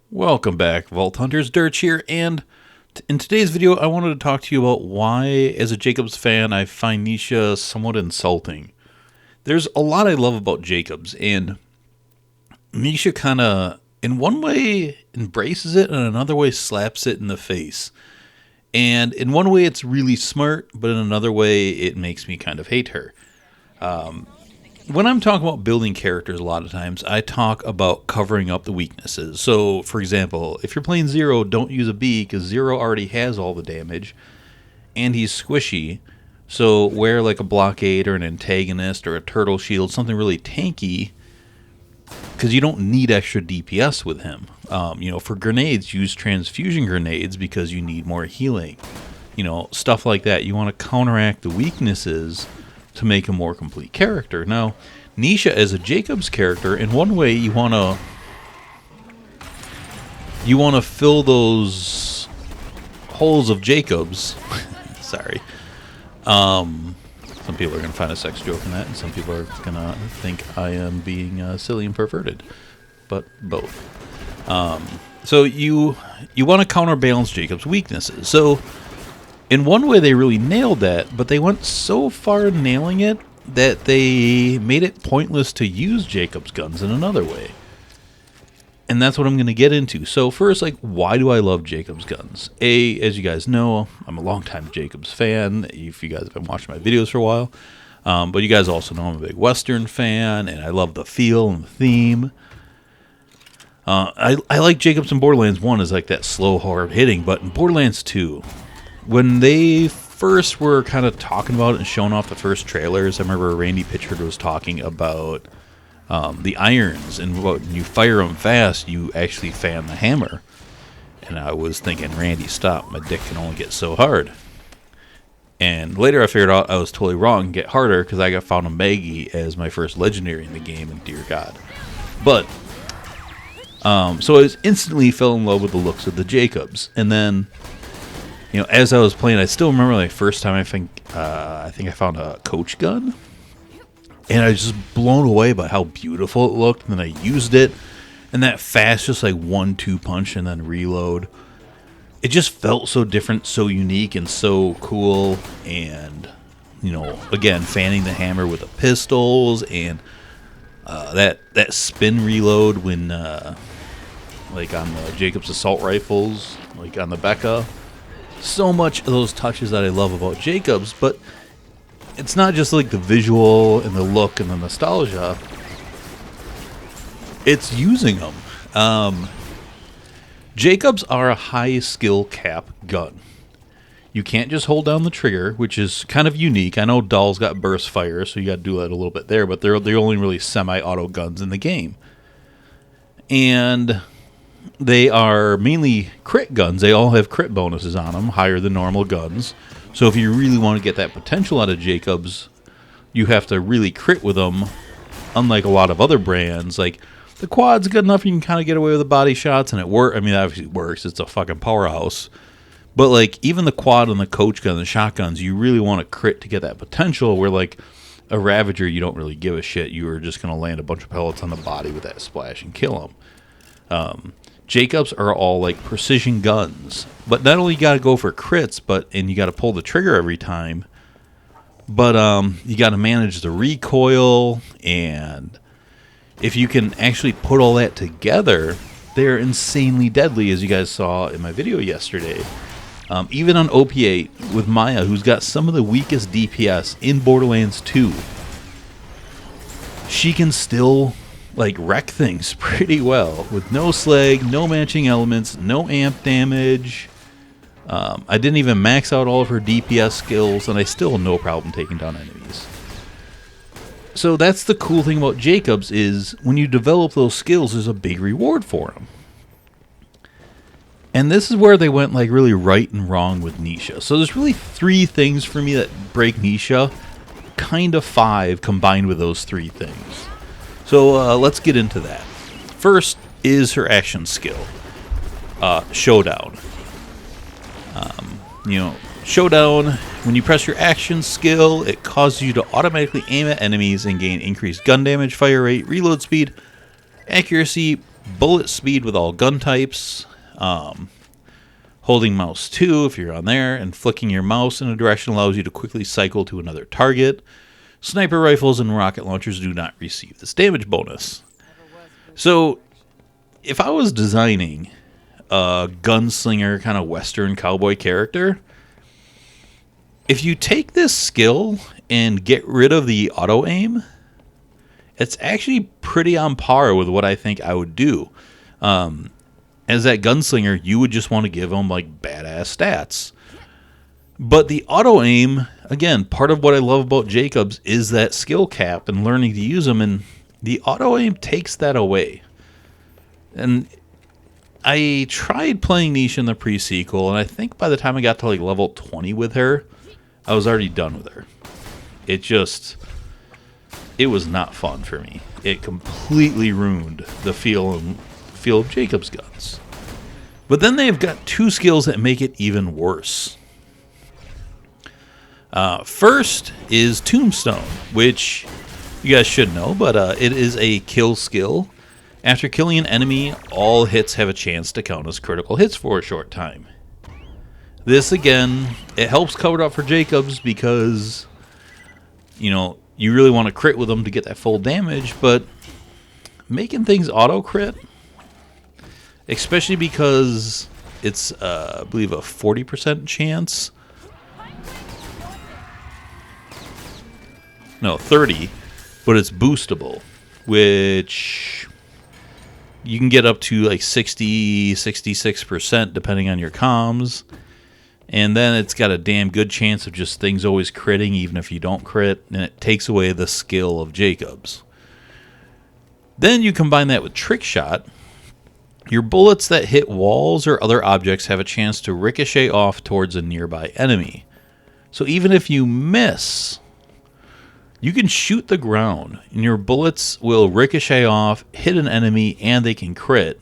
Welcome back, Vault Hunters. Dirch here, and in today's video, I wanted to talk to you about why, as a Jakobs fan, I find Nisha somewhat insulting. There's a lot I love about Jakobs, and Nisha kind of, in one way, embraces it, and another way, slaps it in the face. And in one way, it's really smart, but in another way, it makes me kind of hate her. When I'm talking about building characters, a lot of times I talk about covering up the weaknesses. So, for example, if you're playing Zero, don't use a B because Zero already has all the damage, and he's squishy. So wear like a blockade or an antagonist or a turtle shield, something really tanky, because you don't need extra DPS with him. For grenades, use transfusion grenades because you need more healing. Stuff like that. You want to counteract the weaknesses to make a more complete character. Now, Nisha as a Jakobs character, in one way you want to fill those holes of Jakobs. Sorry. Some people are going to find a sex joke in that, and some people are going to think I am being silly and perverted. But both. So you want to counterbalance Jakobs' weaknesses. So in one way, they really nailed that, but they went so far nailing it that they made it pointless to use Jakobs guns in another way. And that's what I'm going to get into. So first, why do I love Jakobs guns? As you guys know, I'm a longtime Jakobs fan, if you guys have been watching my videos for a while. But you guys also know I'm a big Western fan, and I love the feel and the theme. I like Jakobs in Borderlands 1 as that slow, hard hitting, but in Borderlands 2... when they first were kind of talking about it and showing off the first trailers, I remember Randy Pitchford was talking about the irons, and when you fire them fast, you actually fan the hammer. And I was thinking, Randy, stop. My dick can only get so hard. And later I figured out I was totally wrong and get harder because I got found a Maggie as my first legendary in the game, and dear God. But, so I instantly fell in love with the looks of the Jakobs. And then, as I was playing, I still remember the first time I think I found a coach gun, and I was just blown away by how beautiful it looked. And then I used it, and that fast, just 1-2 punch and then reload. It just felt so different, so unique, and so cool. And again, fanning the hammer with the pistols, and that spin reload when on the Jakobs assault rifles, on the Becca. So much of those touches that I love about Jakobs, but it's not just the visual and the look and the nostalgia. It's using them. Jakobs are a high skill cap gun. You can't just hold down the trigger, which is kind of unique. I know Doll's got burst fire, so you got to do that a little bit there, but they're the only really semi-auto guns in the game. And they are mainly crit guns. They all have crit bonuses on them, higher than normal guns. So if you really want to get that potential out of Jakobs, you have to really crit with them, unlike a lot of other brands. The quad's good enough, you can kind of get away with the body shots, and it works. I mean, that obviously works. It's a fucking powerhouse. But, even the quad and the coach gun, the shotguns, you really want to crit to get that potential, where, a Ravager, you don't really give a shit. You are just going to land a bunch of pellets on the body with that splash and kill them. Jakobs are all precision guns, but not only you got to go for crits, and you got to pull the trigger every time, but you got to manage the recoil, and if you can actually put all that together, they're insanely deadly, as you guys saw in my video yesterday. Even on OP8 with Maya, who's got some of the weakest DPS in Borderlands 2, she can still wreck things pretty well with no slag, no matching elements, no amp damage. I didn't even max out all of her DPS skills, and I still have no problem taking down enemies. So that's the cool thing about Jakobs, is when you develop those skills, there's a big reward for them. And this is where they went really right and wrong with Nisha. So there's really 3 things for me that break Nisha, kind of 5 combined with those 3 things. So let's get into that. First is her action skill, Showdown. Showdown, when you press your action skill, it causes you to automatically aim at enemies and gain increased gun damage, fire rate, reload speed, accuracy, bullet speed with all gun types, holding mouse 2 if you're on there, and flicking your mouse in a direction allows you to quickly cycle to another target. Sniper rifles and rocket launchers do not receive this damage bonus. So, if I was designing a gunslinger kind of western cowboy character, if you take this skill and get rid of the auto aim, it's actually pretty on par with what I think I would do. As that gunslinger, you would just want to give them like badass stats. But the auto aim, again, part of what I love about Jakobs is that skill cap and learning to use them, and the auto aim takes that away. And I tried playing Nisha in the pre-sequel, and I think by the time I got to like level 20 with her, I was already done with her. It was not fun for me. It completely ruined the feel of Jakobs guns. But then they've got 2 skills that make it even worse. First is Tombstone, which you guys should know, but it is a kill skill. After killing an enemy, all hits have a chance to count as critical hits for a short time. This, again, it helps cover it up for Jakobs because, you know, you really want to crit with them to get that full damage, but making things auto-crit, especially because it's, I believe, a 40% chance. No, 30, but it's boostable, which you can get up to like 60, 66% depending on your comms. And then it's got a damn good chance of just things always critting even if you don't crit, and it takes away the skill of Jakobs. Then you combine that with Trick Shot. Your bullets that hit walls or other objects have a chance to ricochet off towards a nearby enemy. So even if you miss, you can shoot the ground, and your bullets will ricochet off, hit an enemy, and they can crit.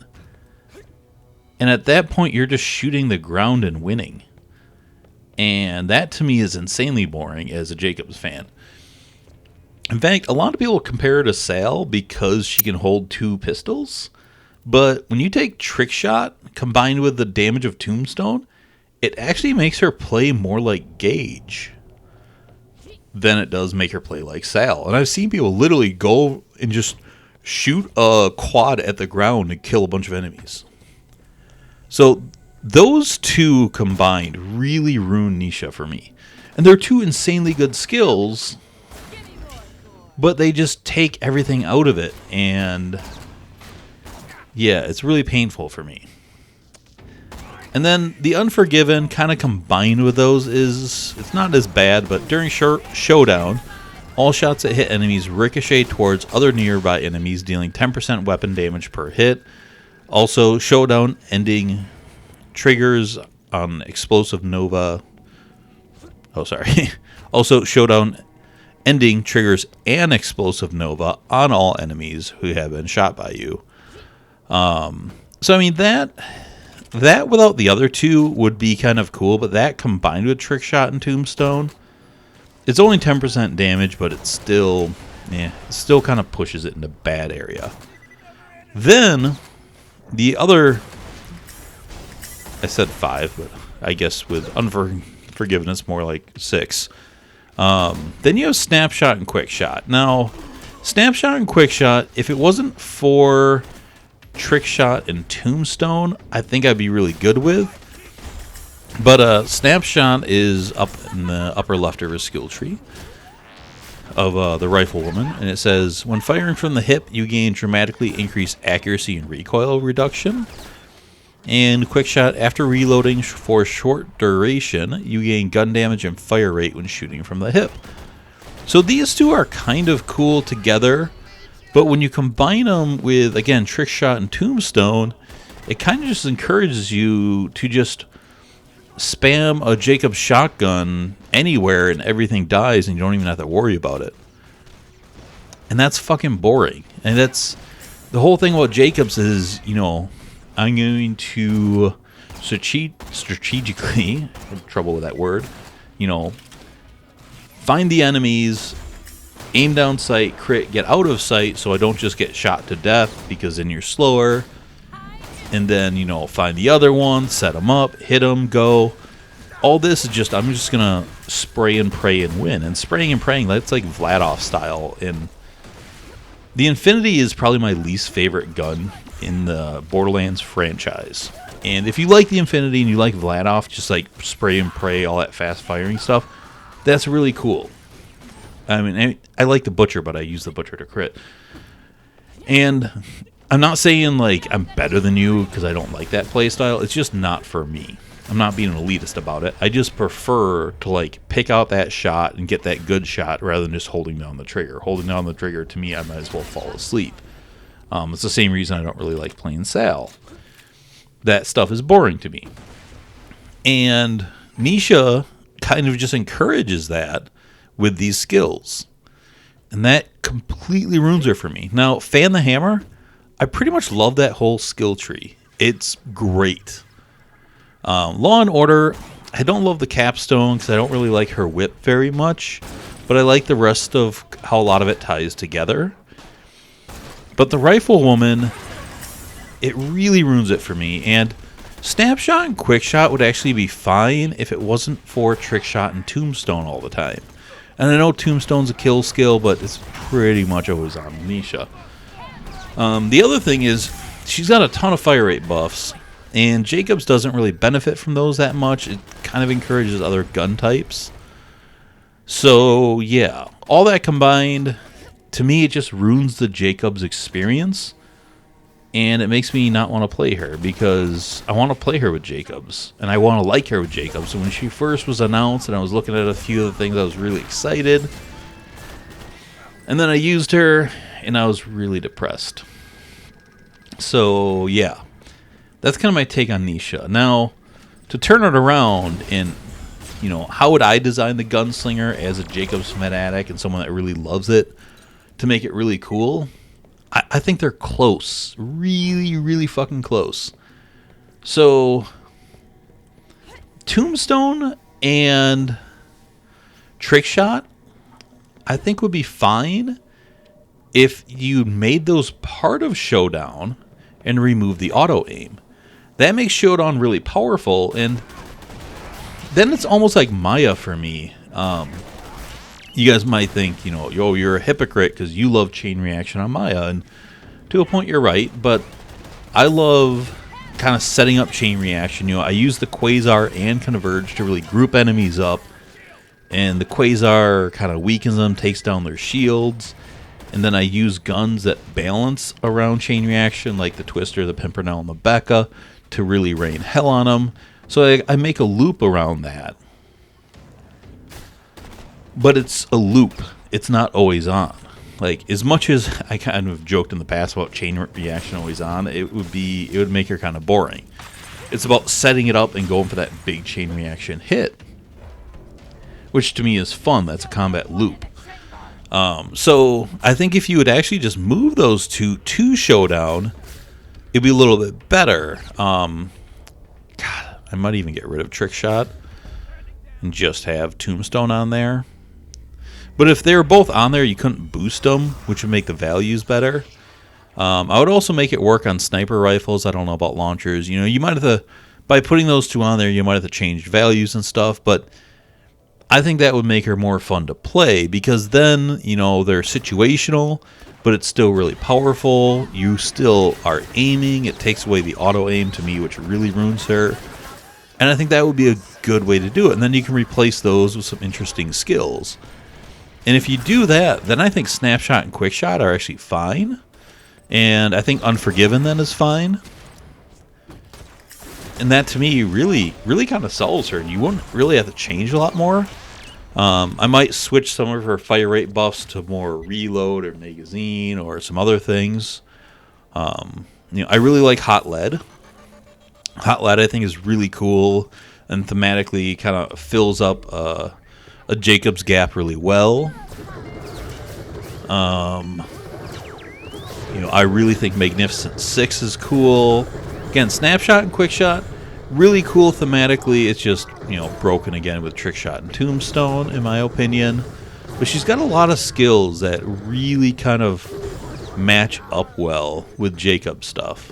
And at that point, you're just shooting the ground and winning. And that, to me, is insanely boring as a Jakobs fan. In fact, a lot of people compare her to Sal because she can hold 2 pistols. But when you take Trick Shot combined with the damage of Tombstone, it actually makes her play more like Gage than it does make her play like Sal. And I've seen people literally go and just shoot a quad at the ground and kill a bunch of enemies. So those 2 combined really ruin Nisha for me. And they're 2 insanely good skills, but they just take everything out of it. And yeah, it's really painful for me. And then the Unforgiven kind of combined with those it's not as bad, but during Showdown, all shots that hit enemies ricochet towards other nearby enemies, dealing 10% weapon damage per hit. Also, Showdown ending triggers on explosive nova. Also, Showdown ending triggers an explosive nova on all enemies who have been shot by you. So I mean that without the other 2 would be kind of cool, but that combined with Trick Shot and Tombstone, it's only 10% damage, but it still kind of pushes it into bad area. Then the other, I said 5, but I guess with Unforgiveness more like 6. Then you have Snapshot and Quick Shot. Now, Snapshot and Quick Shot, if it wasn't for Trick Shot and Tombstone, I think I'd be really good with. But Snapshot is up in the upper left of her skill tree of the Riflewoman, and it says, when firing from the hip, you gain dramatically increased accuracy and recoil reduction. And Quick Shot, after reloading for a short duration, you gain gun damage and fire rate when shooting from the hip. So these 2 are kind of cool together. But when you combine them with, again, Trick Shot and Tombstone, it kind of just encourages you to just spam a Jakobs shotgun anywhere and everything dies and you don't even have to worry about it. And that's fucking boring. And that's the whole thing about Jakobs is, you know, I'm going to strategically, I have trouble with that word, you know, find the enemies, aim down sight, crit, get out of sight, so I don't just get shot to death, because then you're slower. And then, you know, find the other one, set them up, hit them, go. All this is just, I'm just going to spray and pray and win. And spraying and praying, that's like Vladov style. And the Infinity is probably my least favorite gun in the Borderlands franchise. And if you like the Infinity and you like Vladov, just like spray and pray, all that fast firing stuff, that's really cool. I mean, I like the Butcher, but I use the Butcher to crit. And I'm not saying like I'm better than you because I don't like that playstyle. It's just not for me. I'm not being an elitist about it. I just prefer to like pick out that shot and get that good shot rather than just holding down the trigger. Holding down the trigger, to me, I might as well fall asleep. It's the same reason I don't really like playing Sal. That stuff is boring to me. And Nisha kind of just encourages that with these skills. And that completely ruins her for me. Now, Fan the Hammer, I pretty much love that whole skill tree. It's great. Law and Order, I don't love the capstone because I don't really like her whip very much. But I like the rest of how a lot of it ties together. But the Rifle Woman, it really ruins it for me. And Snapshot and Quickshot would actually be fine if it wasn't for Trickshot and Tombstone all the time. And I know Tombstone's a kill skill, but it's pretty much always on Nisha. The other thing is, she's got a ton of fire rate buffs, and Jakobs doesn't really benefit from those that much. It kind of encourages other gun types. So, yeah, all that combined, to me, it just ruins the Jakobs experience, and it makes me not want to play her, because I want to play her with Jakobs, and I want to like her with Jakobs. So when she first was announced, and I was looking at a few of the things, I was really excited. And then I used her, and I was really depressed. So, yeah. That's kind of my take on Nisha. Now, to turn it around, and, you know, how would I design the gunslinger as a Jakobs fanatic and someone that really loves it to make it really cool? I think they're close. Really, really fucking close. So, Tombstone and Trickshot, I think would be fine if you made those part of Showdown and remove the auto-aim. That makes Showdown really powerful, and then it's almost like Maya for me. You guys might think, you know, yo, you're a hypocrite because you love chain reaction on Maya, and to a point you're right, but I love kind of setting up chain reaction. You know, I use the Quasar and Converge to really group enemies up, and the Quasar kind of weakens them, takes down their shields, and then I use guns that balance around chain reaction, like the Twister, the Pimpernel, and the Becca, to really rain hell on them. So I make a loop around that. But it's a loop. It's not always on. Like, as much as I kind of joked in the past about chain reaction always on, it would make her kind of boring. It's about setting it up and going for that big chain reaction hit, which to me is fun. That's a combat loop. So I think if you would actually just move those two to Showdown, it'd be a little bit better. God, I might even get rid of Trickshot and just have Tombstone on there. But if they were both on there, you couldn't boost them, which would make the values better. I would also make it work on sniper rifles. I don't know about launchers. You know, you might have to, by putting those two on there, you might have to change values and stuff. But I think that would make her more fun to play, because then, you know, they're situational, but it's still really powerful. You still are aiming. It takes away the auto aim to me, which really ruins her. And I think that would be a good way to do it. And then you can replace those with some interesting skills. And if you do that, then I think Snapshot and Quickshot are actually fine. And I think Unforgiven then is fine. And that to me really, really kind of sells her. And you wouldn't really have to change a lot more. I might switch some of her fire rate buffs to more reload or magazine or some other things. You know, I really like Hot Lead. Hot Lead I think is really cool and thematically kind of fills up a Jakobs gap really well. You know, I really think Magnificent Six is cool. Again, Snapshot and Quickshot, really cool thematically. It's just, you know, broken again with Trickshot and Tombstone, in my opinion. But she's got a lot of skills that really kind of match up well with Jakobs stuff.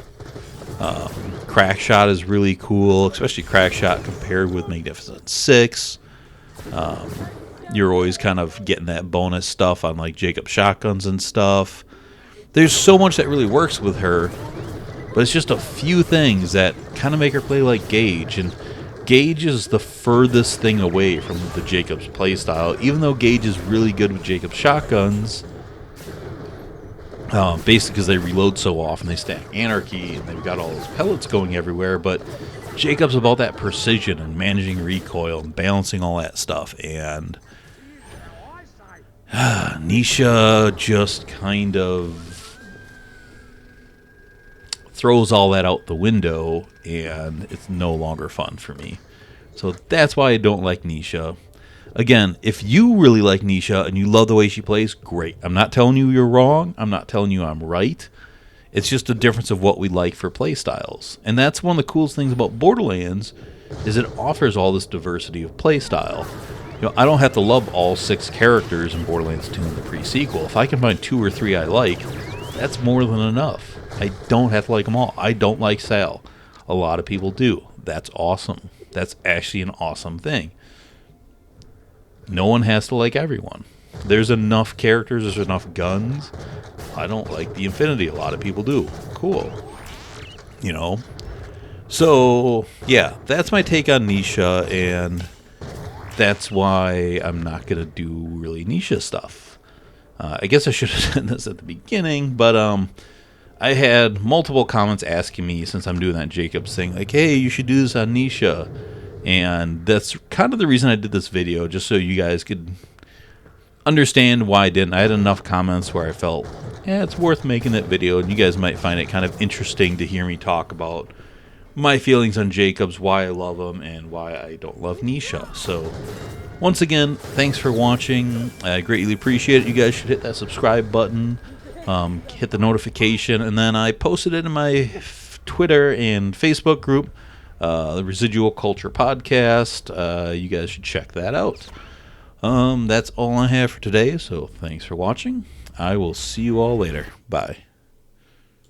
Crack Shot is really cool, especially Crack Shot compared with Magnificent Six. You're always kind of getting that bonus stuff on like Jakobs shotguns and stuff. There's so much that really works with her, but it's just a few things that kind of make her play like Gage. And Gage is the furthest thing away from the Jakobs playstyle, even though Gage is really good with Jakobs shotguns. Basically because they reload so often, they stack anarchy, and they've got all those pellets going everywhere. But Jakobs about that precision and managing recoil and balancing all that stuff. And Nisha just kind of throws all that out the window, and it's no longer fun for me. So that's why I don't like Nisha. Again, if you really like Nisha and you love the way she plays, great. I'm not telling you you're wrong. I'm not telling you I'm right. It's just a difference of what we like for play styles. And that's one of the coolest things about Borderlands, is it offers all this diversity of play style. You know, I don't have to love all 6 characters in Borderlands 2 in the pre-sequel. If I can find 2 or 3 I like, that's more than enough. I don't have to like them all. I don't like Sal. A lot of people do. That's awesome. That's actually an awesome thing. No one has to like everyone. There's enough characters, there's enough guns. I don't like the Infinity. A lot of people do. Cool. You know? So, yeah, that's my take on Nisha, and that's why I'm not going to do really Nisha stuff. I guess I should have said this at the beginning, but I had multiple comments asking me, since I'm doing that Jakobs thing, like, hey, you should do this on Nisha. And that's kind of the reason I did this video, just so you guys could understand why I didn't. I had enough comments where I felt, yeah, it's worth making that video, and you guys might find it kind of interesting to hear me talk about my feelings on Jakobs, why I love him, and why I don't love Nisha. So, once again, thanks for watching. I greatly appreciate it. You guys should hit that subscribe button, hit the notification, and then I posted it in my Twitter and Facebook group, the Residual Culture Podcast. You guys should check that out. That's all I have for today, so thanks for watching. I will see you all later. Bye.